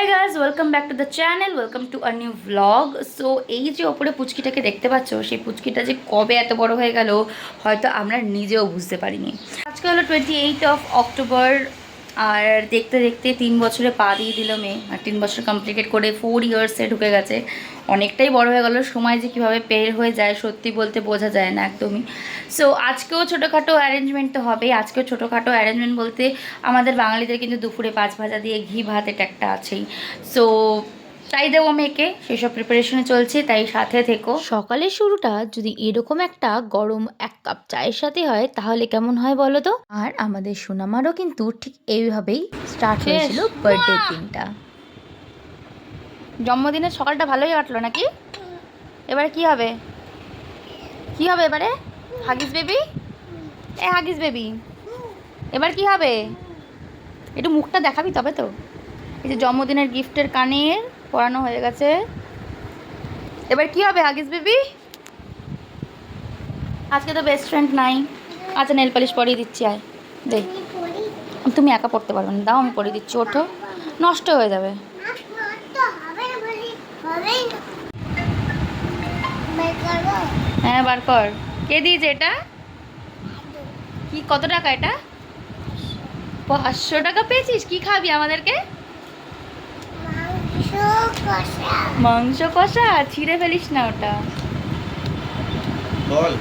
Hey guys, welcome back to the channel, welcome to a new vlog. So এই যে ওপরে পুচকিটাকে দেখতে পাচ্ছ, সেই পুচকিটা যে কবে এত বড় হয়ে গেল হয়তো আমরা নিজেও বুঝতে পারিনি। আজকে হলো 28 অক্টোবর, আর দেখতে দেখতে 3 বছরে পা দিয়ে দিল মেয়ে। আর 3 বছর কমপ্লিটেড করে 4 ইয়ার্সে ঢুকে গেছে। অনেকটাই বড় হয়ে গেল। সময় যে কীভাবে পের হয়ে যায় সত্যি বলতে বোঝা যায় না একদমই। সো আজকেও ছোটোখাটো অ্যারেঞ্জমেন্ট তো হবেই। আজকেও ছোটোখাটো অ্যারেঞ্জমেন্ট বলতে আমাদের বাঙালিদের কিন্তু দুপুরে 5 ভাজা দিয়ে ঘি ভাত এটা একটা আছেই। সো তাই দেবো মেয়েকে, সেসব প্রিপারেশনে চলছে, তাই সাথে থেকো। সকালের শুরুটা যদি এরকম একটা গরম 1 কাপ চায়ের সাথে হয় তাহলে কেমন হয় বলো তো। আর আমাদের সোনামারও কিন্তু ঠিক এইভাবেই স্টার্ট হয়েছিল বার্থডের দিনটা। জন্মদিনের সকালটা ভালোই কাটলো নাকি? এবারে কি হবে? কি হবে এবারে? হাগিস বেবি, হাগিস বেবি, এবার কি হবে? একটু মুখটা দেখাবি তবে তো। এই যে জন্মদিনের গিফটের কানে পরানো হয়ে গেছে। এবার কি হবে হাগিস বেবি? আজকে তো বেস্ট ফ্রেন্ড নাই। আচ্ছা নেল পালিশ পরিয়ে দিচ্ছি, আয় দে। তুমি একা পড়তে পারবে না, দাও আমি পরিয়ে দিচ্ছি। ওঠো, নষ্ট হয়ে যাবে। হ্যাঁ বার কর। কে দিয়েছে এটা? কি কত টাকা এটা? 500 টাকা পেয়েছিস? কি খাবি আমাদেরকে? মাংস কষা। ছিঁড়ে ফেলিস না ওটা। বল।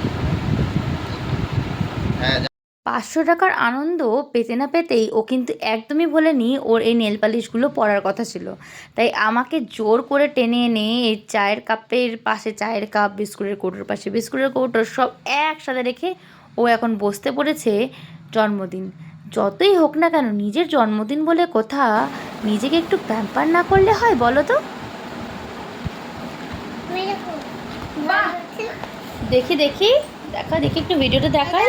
500 টাকার আনন্দ পেতে না পেতেই ও কিন্তু একদমই ভোলেনি ওর এই নেল পালিশগুলো পরার কথা ছিল। তাই আমাকে জোর করে টেনে এনে এই চায়ের কাপের পাশে চায়ের কাপ, বিস্কুটের কৌটোর পাশে বিস্কুটের কৌটো সব একসাথে রেখে ও এখন বসতে পড়েছে জন্মদিন। যতই হোক না কেন নিজের জন্মদিন বলে কথা, নিজেকে একটু প্যাম্পার না করলে হয় বলো তো? দেখি দেখি দেখা, দেখি একটু ভিডিওটা দেখাই।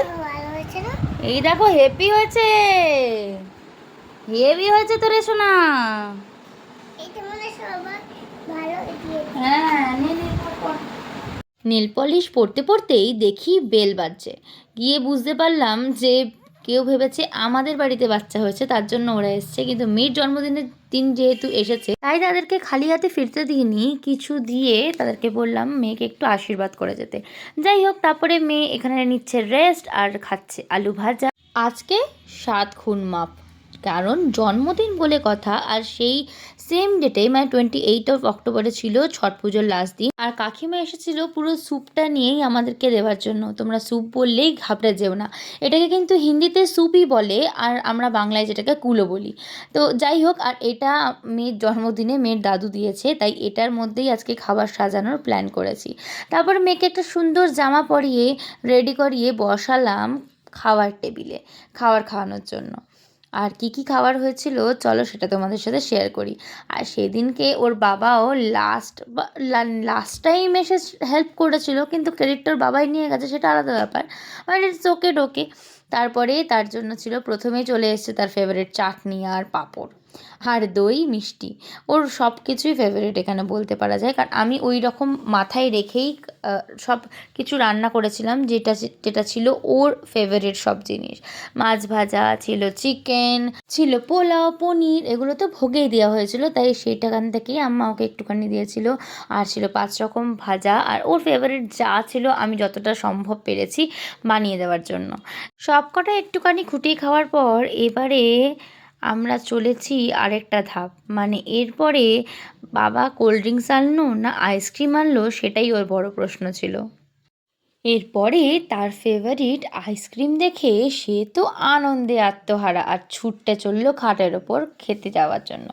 এই দেখো হেভি হয়েছে, হেভি হয়েছে তো রে সোনা। হ্যাঁ নেল পলিশ পরতে পরতেই দেখি বেল বাজছে। গিয়ে বুঝতে পারলাম যে কেউ ভেবেছে আমাদের বাড়িতে বাচ্চা হয়েছে, তার জন্য ওরা এসছে। কিন্তু মেয়ের জন্মদিনের দিন যেহেতু এসেছে তাই তাদেরকে খালি হাতে ফিরতে দিইনি, কিছু দিয়ে তাদেরকে বললাম মেয়েকে একটু আশীর্বাদ করে যেতে। যাই হোক, তারপরে মেয়ে এখানে নিচ্ছে রেস্ট আর খাচ্ছে আলু ভাজা। আজকে 7 খুন মাপ, কারণ জন্মদিন বলে কথা। আর সেই সেম ডেটে মানে 28 অক্টোবরে ছিল ছট পুজোর লাস্ট দিন। আর কাকিমা এসেছিল পুরো স্যুপটা নিয়েই আমাদেরকে দেওয়ার জন্য। তোমরা স্যুপ বললেই ঘাবড়ে যেও না, এটাকে কিন্তু হিন্দিতে স্যুপই বলে, আর আমরা বাংলায় যেটাকে কুলো বলি। তো যাই হোক, আর এটা মেয়ের জন্মদিনে মেয়ের দাদু দিয়েছে, তাই এটার মধ্যেই আজকে খাবার সাজানোর প্ল্যান করেছি। তারপর মেয়েকে একটা সুন্দর জামা পরিয়ে রেডি করিয়ে বসালাম খাওয়ার টেবিলে, খাওয়ানোর জন্য। আর কি কি খাবার হয়েছিল চলো সেটা তোমাদের সাথে শেয়ার করি। আর সেদিনকে ওর বাবাও লাস্ট টাইম এসে হেল্প করেছিল, কিন্তু ক্রেডিটটা ওর বাবাই নিয়ে গেছে, সেটা আলাদা ব্যাপার। But it's okay dokey. তারপরে তার জন্য ছিল, প্রথমেই চলে এসেছে তার ফেভারিট চাটনি আর পাঁপড় আর দই মিষ্টি। ওর সব কিছুই ফেভারিট এখানে বলতে পারা যায়, কারণ আমি ওই রকম মাথায় রেখেই সব কিছু রান্না করেছিলাম যেটা যেটা ছিল ওর ফেভারিট সব জিনিস। মাছ ভাজা ছিল, চিকেন ছিল, পোলাও, পনির, এগুলো তো ভোগেই দেওয়া হয়েছিল, তাই সেইটাখান থেকেই আম্মা ওকে একটুখানি দিয়েছিল। আর ছিল 5 রকম ভাজা, আর ওর ফেভারিট যা ছিল আমি যতটা সম্ভব পেরেছি বানিয়ে দেওয়ার জন্য। সবকটা একটুখানি খুঁটিয়ে খাওয়ার পর এবারে আমরা চলেছি আরেকটা ধাপ। মানে এরপরে বাবা কোল্ড ড্রিঙ্কস আনলো না আইসক্রিম আনলো, সেটাই ওর বড় প্রশ্ন ছিল। এরপরে তার ফেভারিট আইসক্রিম দেখে সে তো আনন্দে আত্মহারা আর ছুটতে চললো খাটের ওপর খেতে যাওয়ার জন্য।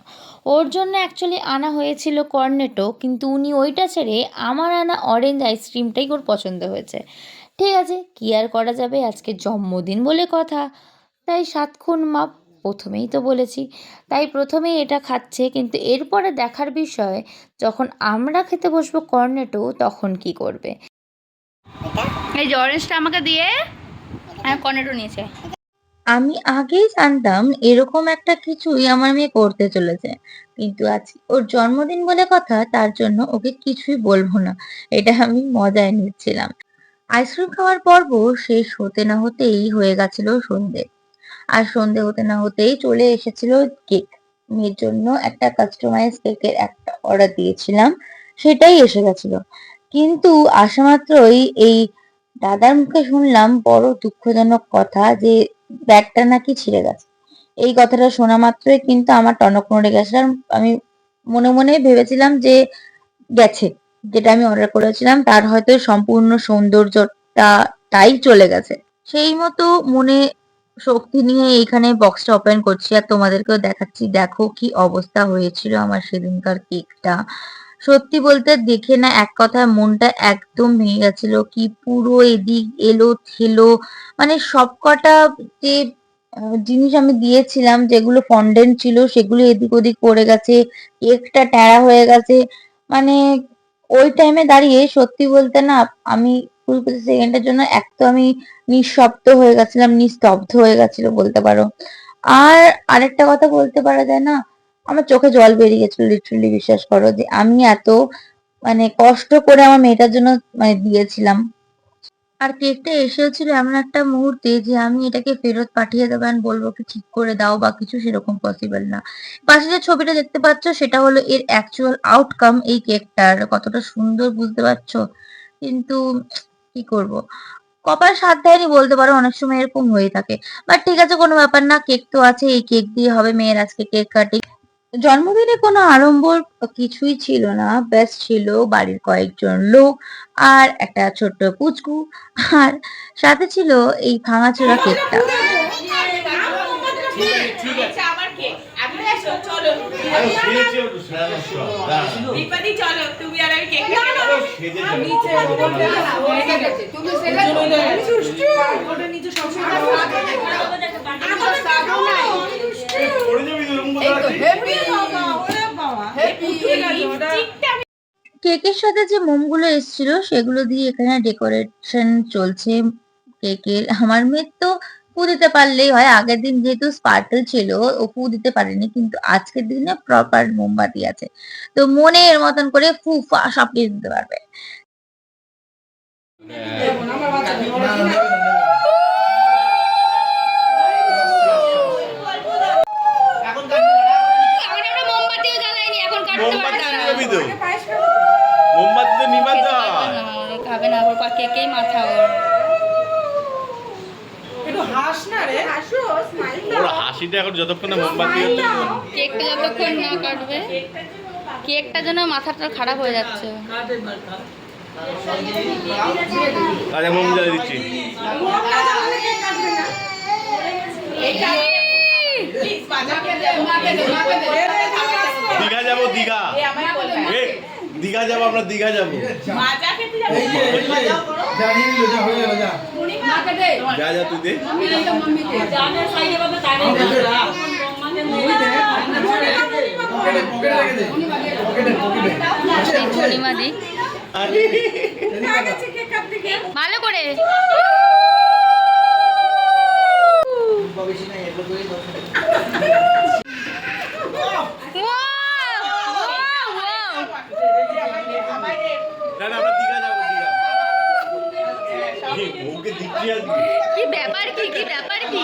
ওর জন্য অ্যাকচুয়ালি আনা হয়েছিল কর্নেটো, কিন্তু উনি ওইটা ছেড়ে আমার আনা অরেঞ্জ আইসক্রিমটাই ওর পছন্দ হয়েছে। ঠিক আছে, কী আর করা যাবে, আজকে জন্মদিন বলে কথা, তাই 7 খুন মাপ, প্রথমেই তো বলেছি। তাই প্রথমেই এটা খাচ্ছে, কিন্তু এরপরে দেখার বিষয় যখন আমরা খেতে বসবো কর্নেটো তখন কি করবে। এই যে অরেঞ্জটা আমাকে দিয়ে কর্নেটো নিয়েছে। আমি আগেই জানতাম এরকম একটা কিছুই আমার মেয়ে করতে চলেছে, কিন্তু আজ ওর জন্মদিন বলে কথা, তার জন্য ওকে কিছুই বলবো না, এটা আমি মজায় নিচ্ছিলাম। আইসক্রিম খাওয়ার পর্ব শেষ হতে না হতেই হয়ে গেছিল সন্ধে, আর সন্ধে হতে না হতেই চলে এসেছিল কেক। মেয়ের জন্য একটা কাস্টমাইজ কেকের একটা অর্ডার দিয়েছিলাম, সেটাই এসে গেছিল। কিন্তু আসা মাত্রই এই দাদার মুখে শুনলাম বড় দুঃখজনক কথা যে ব্যাগটা নাকি ছিঁড়ে গেছে। এই কথাটা শোনা মাত্রই কিন্তু আমার টনক নড়ে গেছে। আর আমি মনে মনে ভেবেছিলাম যে গেছে, যেটা আমি অর্ডার করেছিলাম তার হয়তো সম্পূর্ণ সৌন্দর্যটা তাই চলে গেছে। সেই মতো মনে শক্তি নিয়ে এইখানে বক্সটা ওপেন করছি আর তোমাদেরকেও দেখাচ্ছি। দেখো কি অবস্থা হয়েছিল আমার সেদিনকার কেকটা। সত্যি বলতে দেখে না এক কথায় মনটা একদম ভেঙে গেছিল। কি পুরো এদিক এলো থেলো, মানে সবকটা যে জিনিস আমি দিয়েছিলাম যেগুলো ফন্ডেন্ট ছিল সেগুলো এদিক ওদিক পড়ে গেছে, কেকটা ট্যাড়া হয়ে গেছে। মানে ওই টাইমে দাঁড়িয়ে সত্যি বলতে না আমি কুড়ি ২৫ সেকেন্ডের জন্য এক তো আমি নিঃশব্দ হয়ে গেছিলাম, নিস্তব্ধ হয়ে গেছিল বলতে পারো। আর আরেকটা কথা বলতে পারা যায় না, আমার চোখে জল বেরিয়ে গেছিল লিটারেলি, বিশ্বাস করো যে আমি এত মানে কষ্ট করে আমার মেয়েটার জন্য মানে দিয়েছিলাম। আর কেকটা এসেছিল এমন একটা মুহূর্তে যে আমি এটাকে ফেরত পাঠিয়ে দেবো and বলবো কি ঠিক করে দাও বা কিছু, সেরকম পসিবল না। পাশে যে ছবিটা দেখতে পাচ্ছ সেটা হলো এর অ্যাকচুয়াল আউটকাম এই কেকটার, কতটা সুন্দর বুঝতে পারছো। কিন্তু কি করব, কপাল সাথ দেয়নি বলতে পারো, অনেক সময় এরকম হয়ে থাকে। বাট ঠিক আছে, কোনো ব্যাপার না, কেক তো আছে, এই কেক দিয়ে হবে মেয়ের আজকে কেক কাটিং। জন্মদিনে কোনো আড়ম্বর কিছুই ছিল না, ব্যাস ছিল বাড়ির কয়েকজন লোক আর একটা ছোট্ট পুচকু, আর সাথে ছিল এই ভাঙাচোরা কেকটা। কেকের সাথে যে মোমগুলো এসেছিল সেগুলো দিয়ে এখানে ডেকোরেশন চলছে কেকের। আমার মেয়ের তো ফু দিতে পারলেই হয়, আগের দিন যেহেতু স্পার্কেল ছিল ও ফু দিতে পারেনি, কিন্তু আজকের দিনে প্রপার মোমবাতি আছে, তো মনের মতন করে ফু ফা সব কিছু দিতে পারবে। খাবে না, ওর কেকেই মাথা ওর। হাসিটা এখন যতক্ষণ না মোমবাতি হচ্ছে, কেকটা যতক্ষণ না কাটবে, কেকটা যেন মাথাটা খারাপ হয়ে যাচ্ছে। আরে মোম জ্বালিয়ে দিচ্ছি। দীঘা যাবো, দীঘা দীঘা যাবো, আমরা দীঘা যাবো। যা যা তুই দে। ভালো করে কি ব্যাপার, কি কি ব্যাপার, কি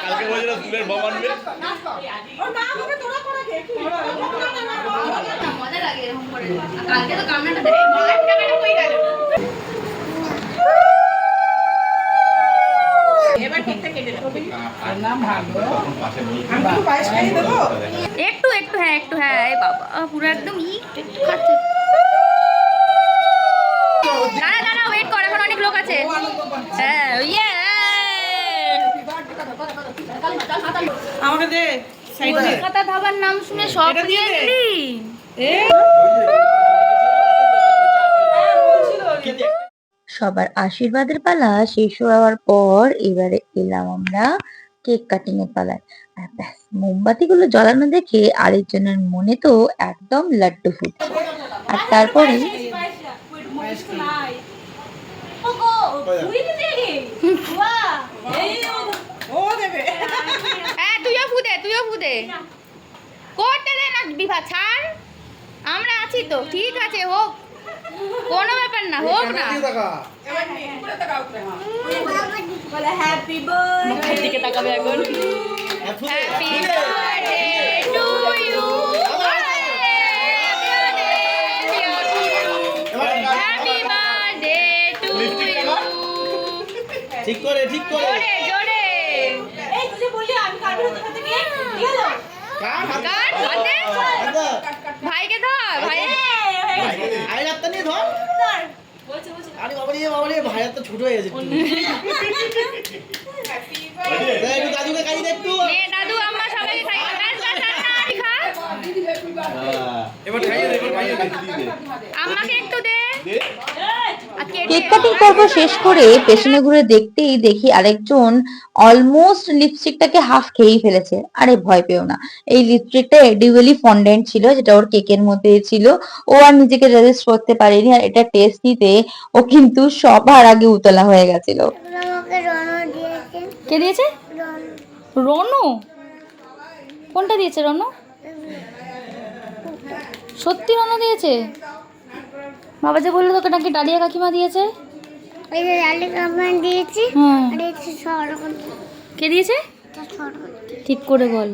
কালকে বলেছিল স্কুলের বম আনবে। মজা লাগে এরকম করে। কালকে তো কামড়াটা দেখে হয়ে গেল। এবার কেকটা কেটে দাও। আর নাম ভালো। আমি তো পায়েস খাইয়ে দেব। একটু একটু, হ্যাঁ একটু, হ্যাঁ। এই বাবা পুরো একদম একটু খাচ্ছে। দাঁড়া দাঁড়া, ওয়েট কর, এখন অনেক লোক আছে। হ্যাঁ ইয়ে আমাকে দে সাইড দে। কলকাতা ধাবার নাম শুনে সব দিয়ে দিলি। সবার আশীর্বাদের পালা শেষ হওয়ার পর এবারে এলাম আমরা কেক কাটিং এর পালায়। আর ব্যাস, মোমবাতিগুলো জ্বালানো দেখে আরেকজনের মনে তো একদম লাড্ডু ফুটছে। আর তারপরে হ্যাঁ তুইও ফুদে, তুইও ফুদে। করতে দে না বিভা, ছাড়, আমরা আছি তো, ঠিক আছে হোক। কোনো ব্যাপার না, হোক না। বলে হ্যাপি বার্থডে দিকে তাকাবে এখন। Happy birthday to you, happy birthday to you. ঠিক করে জোরে জোরে এই তুই বললি আমি কাটবো তোর থেকে কি হলো? কার হাত কাট হাতে, ভাইকে ধর, ভাই ভাইয়ের হাতটা নিয়ে ধর। আরে বাবা রে ভাইয়ের হাতটা ছোট হয়ে গেছে একটু। দেখ, একটু দাদুকে খাইয়ে দে একটু। নে দাদু আম্মা সবাইকে খাই, ব্যাস ব্যাস আর না খা, এবার খাইয়ে দে, এবার খাইয়ে দে। আম্মাকে একটু দে। আর কেটে কেক কাটিং পর্ব শেষ করে পেছনে ঘুরে দেখতেই দেখি আরেকজন অলমোস্ট লিপস্টিকটাকে হাফ খেয়েই ফেলেছে। আরে ভয় পেও না, এই লিপস্টিকটা এডিবলি ফন্ডেন্ট ছিল, যেটা ওর কেকের মধ্যে ছিল। ও আর নিজেকে রেজিস্ট করতে পারেনি, আর এটা টেস্ট নিতে ও কিন্তু সবার আগে উতলা হয়ে গেছিল। কে দিয়েছে? রনু? কোনটা দিয়েছে রনু? সত্যি রনু দিয়েছে? বাবা যে বললো তোকে নাকি ডালিয়া কাকিমা দিয়েছে। এই যে ডালি কামান দিয়েছি হ্যাঁ, আর এই যে সরকম কে দিয়েছে ঠিক করে বল।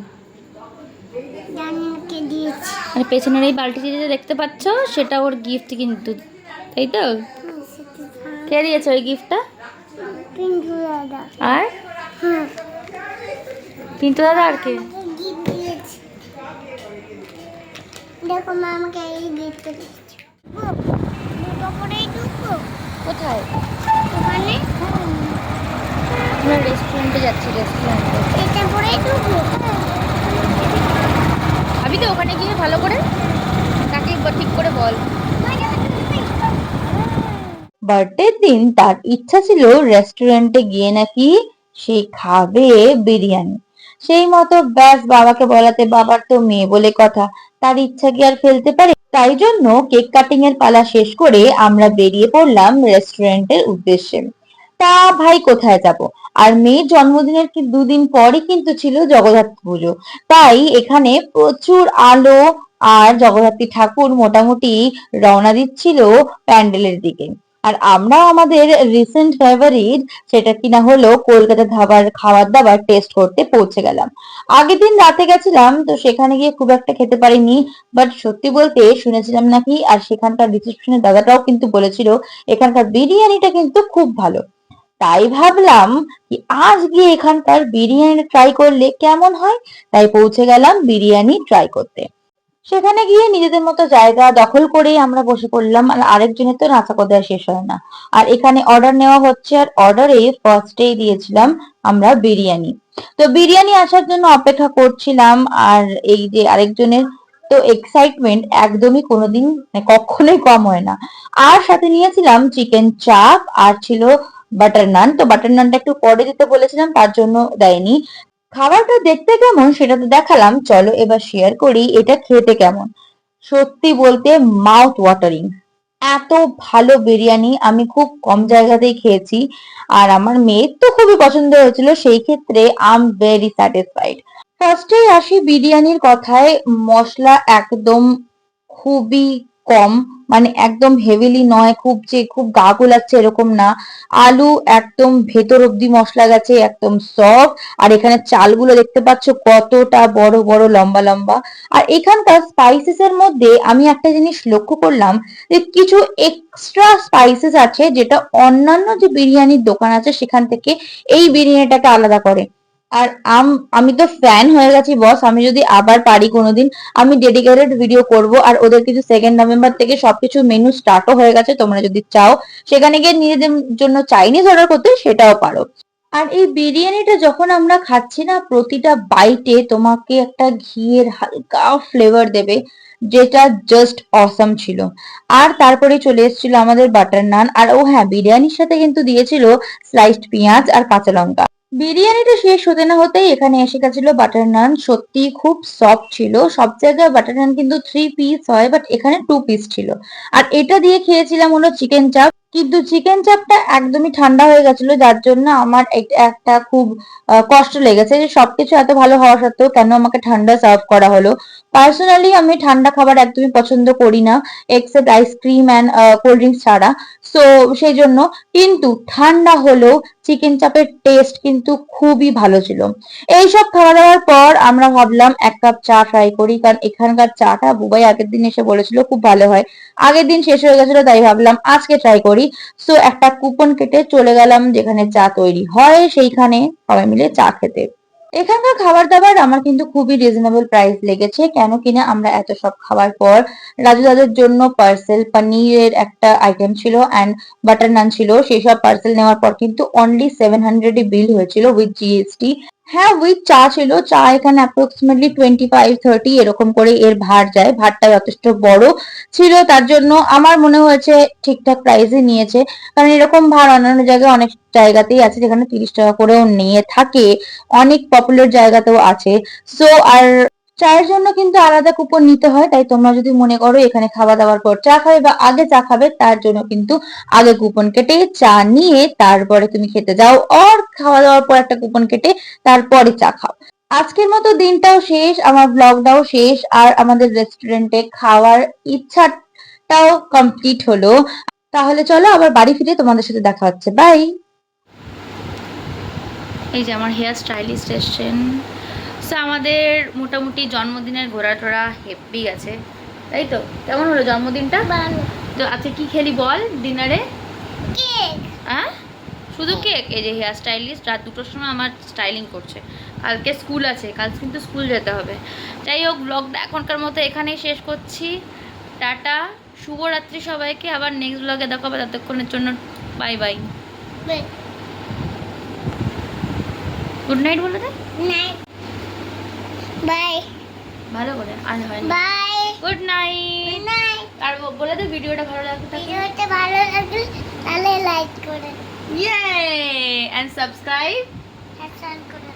জানি না কে দিয়েছি। আর পেছনের এই বালতিটি যে দেখতে পাচ্ছ সেটা ওর গিফট কিন্তু, তাই তো? কে দিয়েছে ওই গিফটটা? পিন্টু দাদা। আর হ্যাঁ পিন্টু দাদা আর কে? গিফট দিয়েছি। দেখো মা আমাকে এই গিফট দিয়েছে। কাপড়েই ঢুকবো কোথায়? ওখানে আমরা রেস্টুরেন্টে যাচ্ছি, রেস্টুরেন্টে। এটা পরেই ঢুকবো। ভাবি তো ওখানে গিয়ে ভালো করে তাকে একবার ঠিক করে বল। বার্থডের দিন তার ইচ্ছা ছিল রেস্টুরেন্টে গিয়ে নাকি সে খাবে বিরিয়ানি। সেই মতো ব্যাস বাবাকে বলাতে, বাবার তো মেয়ে বলে কথা, তার ইচ্ছা কি আর ফেলতে পারে? তাই জন্য কেক কাটিং এর পালা শেষ করে আমরা বেরিয়ে পড়লাম রেস্টুরেন্টের উদ্দেশ্যে। তা ভাই কোথায় যাব? আর মেয়ের জন্মদিনের কি দুদিন পরই কিন্তু ছিল জগদ্ধাত্রী পুজো, তাই এখানে প্রচুর আলো আর জগদ্ধাত্রী ঠাকুর মোটামুটি রওনা দিচ্ছিল প্যান্ডেলের দিকে। আর আমরা আমাদের রিসেন্ট ফেভারিট, সেটা কিনা হলো কলকাতা ধাবার খাবার দাবার টেস্ট করতে পৌঁছে গেলাম। আগের দিন রাতে গেছিলাম, তো সেখানে গিয়ে খুব একটা খেতে পারিনি, বাট সত্যি বলতে শুনেছিলাম নাকি, আর সেখানকার রিসেপশনের দাদাটাও কিন্তু বলেছিল এখানকার বিরিয়ানিটা কিন্তু খুব ভালো। তাই ভাবলাম কি আজ গিয়ে এখানকার বিরিয়ানি ট্রাই করলে কেমন হয়, তাই পৌঁছে গেলাম বিরিয়ানি ট্রাই করতে। সেখানে গিয়ে নিজেদের মতো জায়গা দখল করেই আমরা বসে পড়লাম, আর আরেকজনের তো নাচা কথা শেষ হয় না। আর এখানে অর্ডার নেওয়া হচ্ছে, আর অর্ডারে ফার্স্টেই দিয়েছিলাম আমরা বিরিয়ানি। তো বিরিয়ানি আসার জন্য অপেক্ষা করছিলাম, আর এই যে আরেকজনের তো এক্সাইটমেন্ট একদমই কোনোদিন কখনোই কম হয় না। আর সাথে নিয়েছিলাম চিকেন চাপ, আর ছিল বাটার নান। তো বাটার নানটা একটু পরে দিতে বলেছিলাম, তার জন্য দেয়নি। খাবারটা দেখতে কেমন সেটা তো দেখালাম, চলো এবার শেয়ার করি এটা খেতে কেমন। সত্যি বলতে মাউথ ওয়াটারিং, এত ভালো বিরিয়ানি আমি খুব কম জায়গাতেই খেয়েছি, আর আমার মেয়ের তো খুবই পছন্দ হয়েছিল, সেই ক্ষেত্রে আই এম ভেরি স্যাটিসফাইড। ফার্স্টেই আসি বিরিয়ানির কথায়, মশলা একদম খুবই কম, মানে একদম হেভিলি নয়, খুব গা গোলাচ্ছে এরকম না। আলু একদম ভেতর অব্দি মশলা গেছে, একদম সফট। আর এখানে চালগুলো দেখতে পাচ্ছ কতটা বড় বড় লম্বা লম্বা। আর এখানকার স্পাইসেস এর মধ্যে আমি একটা জিনিস লক্ষ্য করলাম, যে কিছু এক্সট্রা স্পাইসেস আছে যেটা অন্যান্য যে বিরিয়ানির দোকান আছে সেখান থেকে এই বিরিয়ানিটাকে আলাদা করে। আর আমি তো ফ্যান হয়ে গেছি বস, আমি যদি আবার পারি কোনোদিন আমি ডেডিকেটেড ভিডিও করব। আর ওদের কিছু 2 নভেম্বর থেকে সবকিছু মেনু স্টার্টও হয়ে গেছে, তোমরা যদি চাও সেখানে গিয়ে নিজেদের জন্য চাইনিজ অর্ডার করতে সেটাও পারো। আর এই বিরিয়ানিটা যখন আমরা খাচ্ছি না, প্রতিটা বাইটে তোমাকে একটা ঘিয়ের হালকা ফ্লেভার দেবে, যেটা জাস্ট অসাম ছিল। আর তারপরে চলে এসেছিল আমাদের বাটার নান, আর ও হ্যাঁ, বিরিয়ানির সাথে কিন্তু দিয়েছিল স্লাইসড পেঁয়াজ আর কাঁচা লঙ্কা। বিরিয়ানিটা শেষ হতে না হতেই এখানে এসে গেছিল বাটার নান, সত্যি খুব সফট ছিল। সব জায়গায় বাটার নান কিন্তু 3 পিস হয়, বাট এখানে 2 পিস ছিল। আর এটা দিয়ে খেয়েছিলাম হলো চিকেন চাপ, কিন্তু চিকেন চাপটা একদমই ঠান্ডা হয়ে গেছিল, যার জন্য আমার একটা খুব কষ্ট লেগেছে যে সবকিছু এত ভালো হওয়া সত্ত্বেও কেন আমাকে ঠান্ডা সার্ভ করা হলো। পার্সোনালি আমি ঠান্ডা খাবার একদমই পছন্দ করি না, except ice cream and cold drinks ছাড়া। সো সেই জন্য কিন্তু ঠান্ডা হলেও চিকেন চাপের টেস্ট কিন্তু খুবই ভালো ছিল। এইসব খাওয়া দাওয়ার পর আমরা ভাবলাম এক কাপ চা ট্রাই করি, কারণ এখানকার চাটা বুবাই আগের দিন এসে বলেছিল খুব ভালো হয়। আগের দিন শেষ হয়ে গেছিল, তাই ভাবলাম আজকে ট্রাই করি। সো একটা কুপন কেটে চলে গেলাম যেখানে চা তৈরি হয় সেইখানে সবাই মিলে চা খেতে। এখানকার খাবার দাবার আমার কিন্তু খুবই রিজনেবল প্রাইস লেগেছে, কেন কিনা আমরা এত সব খাওয়ার পর রাজু দাদার জন্য পার্সেল পনিরের একটা আইটেম ছিল অ্যান্ড বাটার নান ছিল, সেই সব পার্সেল নেওয়ার পর কিন্তু অনলি 700 বিল হয়েছিল উইথ জিএসটি। হ্যাঁ, উইথ চা ছিল। চা এখানে অ্যাপ্রক্সিমেটলি 25-30 এরকম করে এর ভার যায়। ভারটা যথেষ্ট বড় ছিল, তার জন্য আমার মনে হয়েছে ঠিকঠাক প্রাইসে নিয়েছে। কারণ এরকম ভার অন্যান্য জায়গায় অনেক জায়গাতেই আছে যেখানে 30 টাকা করেও নিয়ে থাকে, অনেক পপুলার জায়গাতেও আছে। সো আর চায়ের জন্য কিন্তু আলাদা কুপন নিতে হয়, তাই তোমরা যদি মনে করো এখানে খাওয়া দাওয়ার পর চা খাবে বা আগে চা খাবে, তার জন্য কিন্তু আগে কুপন কেটে চা নিয়ে তারপরে তুমি খেতে যাও, আর খাওয়া দাওয়ার পর একটা কুপন কেটে তারপরে চা খাও। আজকের মতো দিনটাও শেষ, আমার ব্লগটাও শেষ, আর আমাদের রেস্টুরেন্টে খাওয়ার ইচ্ছাটাও কমপ্লিট হলো। তাহলে চলো আবার বাড়ি ফিরে তোমাদের সাথে দেখা হচ্ছে। বাই। এই যে আমার হেয়ার স্টাইলিস্ট এসছেন। সো আমাদের মোটামুটি জন্মদিনের ঘোরা টোরা হেপি আছে, তাই তো? কেমন হলো জন্মদিনটা? ভালো। তো আচ্ছা কি খেলি বল ডিনারে? কেক। হ্যাঁ, শুধু কেক? এই যে হেয়ার স্টাইলিস্ট রাত 2টোর সময় আমার স্টাইলিং করছে, কালকে স্কুল আছে, কাল কিন্তু স্কুল যেতে হবে। যাই হোক, ব্লগটা এখনকার মতো এখানেই শেষ করছি। টাটা, শুভরাত্রি সবাইকে, আবার নেক্সট ব্লগে দেখা হবে, ততক্ষণের জন্য বাই বাই, গুড নাইট বলে দে। নাইট। বাই। ভালো করে আজ হয় না। বাই। Good night. নাইট। আর বলে দে ভিডিওটা ভালো লাগলে ভিডিওটা ভালো লাগলে তাহলে লাইক করে ইয়ে এন্ড সাবস্ক্রাইব হ্যাশট্যাগ করে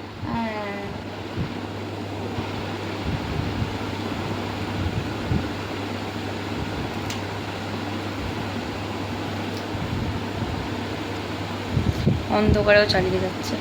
অন্ধকারেও চালিয়ে যাচ্ছে।